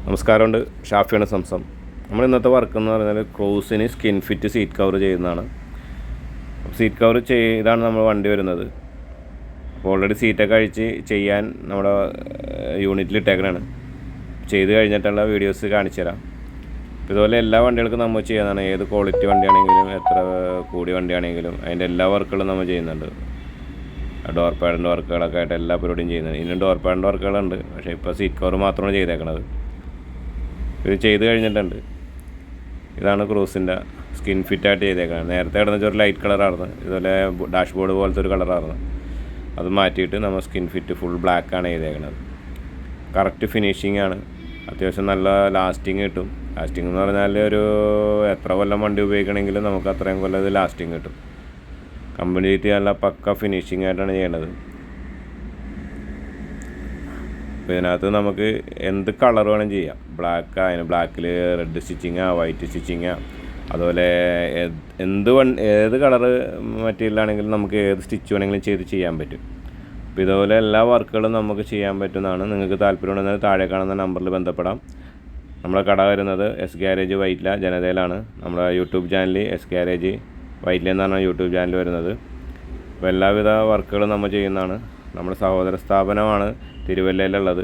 നമസ്കാരമുണ്ട്, ഷാഫിയാണ് സംസം. നമ്മൾ ഇന്നത്തെ വർക്ക് എന്ന് പറഞ്ഞാൽ ക്രൂസിന് സ്കിൻ ഫിറ്റ് സീറ്റ് കവർ ചെയ്യുന്നതാണ്. സീറ്റ് കവർ ചെയ്താണ് നമ്മൾ വണ്ടി വരുന്നത്. അപ്പോൾ ഓൾറെഡി സീറ്റൊക്കെ അഴിച്ച് ചെയ്യാൻ നമ്മുടെ യൂണിറ്റിൽ ഇട്ടേക്കണാണ്. ചെയ്ത് കഴിഞ്ഞിട്ടുള്ള വീഡിയോസ് കാണിച്ചു തരാം. ഇതുപോലെ എല്ലാ വണ്ടികൾക്കും നമ്മൾ ചെയ്യുന്നതാണ്. ഏത് ക്വാളിറ്റി വണ്ടിയാണെങ്കിലും എത്ര കൂടിയ വണ്ടിയാണെങ്കിലും അതിൻ്റെ എല്ലാ വർക്കുകളും നമ്മൾ ചെയ്യുന്നുണ്ട്. ഡോർ പാഡിൻ്റെ വർക്കുകളൊക്കെ ആയിട്ട് എല്ലാ പരിപാടിയും ചെയ്യുന്നുണ്ട്. ഇനിയും ഡോർ പാഡിൻ്റെ വർക്കുകളുണ്ട്, പക്ഷേ ഇപ്പോൾ സീറ്റ് കവർ മാത്രമാണ് ചെയ്തേക്കണത്. ഇത് ചെയ്ത് കഴിഞ്ഞിട്ടുണ്ട്. ഇതാണ് ക്രൂസിൻ്റെ സ്കിൻ ഫിറ്റായിട്ട് ചെയ്തേക്കുന്നത്. നേരത്തെ കിടന്ന ഒരു ലൈറ്റ് കളറായിരുന്നു, ഇതുപോലെ ഡാഷ്ബോർഡ് പോലത്തെ ഒരു കളറായിരുന്നു. അത് മാറ്റിയിട്ട് നമ്മൾ സ്കിൻ ഫിറ്റ് ഫുൾ ബ്ലാക്കാണ് ചെയ്തേക്കുന്നത്. കറക്റ്റ് ഫിനിഷിംഗ് ആണ്. അത്യാവശ്യം നല്ല ലാസ്റ്റിങ് കിട്ടും. ലാസ്റ്റിംഗ് എന്ന് പറഞ്ഞാൽ ഒരു എത്ര കൊല്ലം വണ്ടി ഉപയോഗിക്കണമെങ്കിലും നമുക്ക് അത്രയും കൊല്ലം ഇത് ലാസ്റ്റിംഗ് കിട്ടും. കമ്പനി നല്ല പക്ക ഫിനിഷിംഗ് ആയിട്ടാണ് ചെയ്യേണ്ടത്. അപ്പോൾ ഇതിനകത്ത് നമുക്ക് എന്ത് കളർ വേണം ചെയ്യാം. ബ്ലാക്ക് അതിന് ബ്ലാക്കിൽ റെഡ് സ്റ്റിച്ചിങ്ങാ, വൈറ്റ് സ്റ്റിച്ചിങ്ങാ, അതുപോലെ ഏത് കളറ് മെറ്റീരിയലാണെങ്കിലും നമുക്ക് ഏത് സ്റ്റിച്ച് വേണമെങ്കിലും ചെയ്യാൻ പറ്റും. അപ്പോൾ ഇതുപോലെ എല്ലാ വർക്കുകളും നമുക്ക് ചെയ്യാൻ പറ്റുന്നതാണ്. നിങ്ങൾക്ക് താല്പര്യമുണ്ടെങ്കിൽ താഴെ കാണുന്ന നമ്പറിൽ ബന്ധപ്പെടാം. നമ്മളെ കട വരുന്നത് എസ് ഗാരേജ് വൈറ്റില ജനതയിലാണ്. നമ്മുടെ YouTube channel S garage Vyttila എന്നാണ് യൂട്യൂബ് ചാനൽ വരുന്നത്. അപ്പോൾ എല്ലാവിധ വർക്കുകളും നമ്മൾ ചെയ്യുന്നതാണ്. നമ്മുടെ സഹോദര സ്ഥാപനമാണ് തിരുവല്ലയിലുള്ളത്,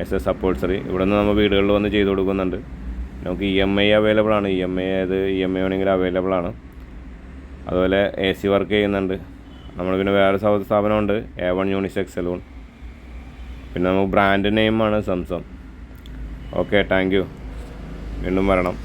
SS upholstery. ഇവിടെ നിന്ന് നമ്മൾ വീടുകളിൽ വന്ന് ചെയ്ത് കൊടുക്കുന്നുണ്ട്. നമുക്ക് EMI അവൈലബിൾ ആണ്. EMI വേണമെങ്കിൽ അവൈലബിൾ ആണ്. അതുപോലെ AC വർക്ക് ചെയ്യുന്നുണ്ട്. നമ്മൾ പിന്നെ വേറെ സഹോദര സ്ഥാപനമുണ്ട്, A1 യൂണിസെക്സ് സലൂൺ. പിന്നെ നമുക്ക് ബ്രാൻഡ് നെയിമാണ് സംസം. Okay, thank you. വീണ്ടും വരണം.